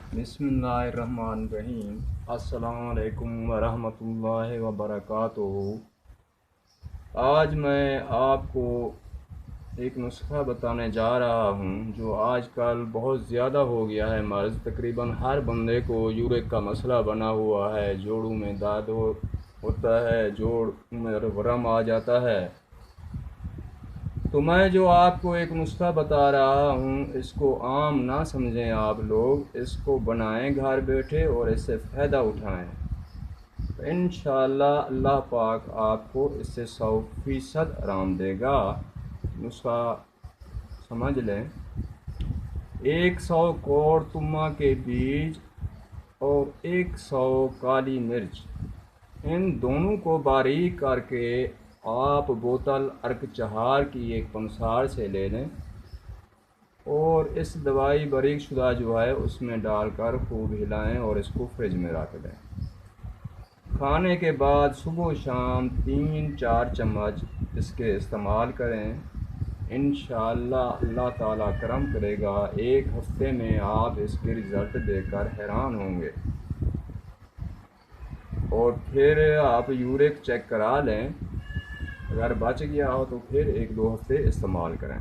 बिस्मिल्लाहिर्रहमानिर्रहीम। अस्सलाम वालेकुम वरहमतुल्लाहि वबरकातुहू। आज मैं आपको एक नुस्खा बताने जा रहा हूँ जो आजकल बहुत ज़्यादा हो गया है मर्ज़। तकरीबन हर बंदे को यूरिक का मसला बना हुआ है। जोड़ों में दर्द होता है, जोड़ में वरम आ जाता है। तो मैं जो आपको एक नुस्खा बता रहा हूँ, इसको आम ना समझें आप लोग, इसको बनाएं घर बैठे और इससे फ़ायदा उठाएं। तो इंशाअल्लाह अल्लाह पाक आपको इससे 100% आराम देगा। नुस्खा समझ लें। 100 कौड़ तुम्मा के बीज और 100 काली मिर्च, इन दोनों को बारीक करके आप बोतल अर्क चहार की एक पंसार से ले लें और इस दवाई बारीक शुदा जो है उसमें डालकर खूब हिलाएं और इसको फ्रिज में रख दें। खाने के बाद सुबह शाम 3-4 चम्मच इसके इस्तेमाल करें। इंशाअल्लाह अल्लाह ताला करम करेगा, एक हफ्ते में आप इसके रिज़ल्ट देखकर हैरान होंगे। और फिर आप यूरिक चेक करा लें, अगर बच गया हो तो फिर 1-2 हफ्ते इस्तेमाल करें।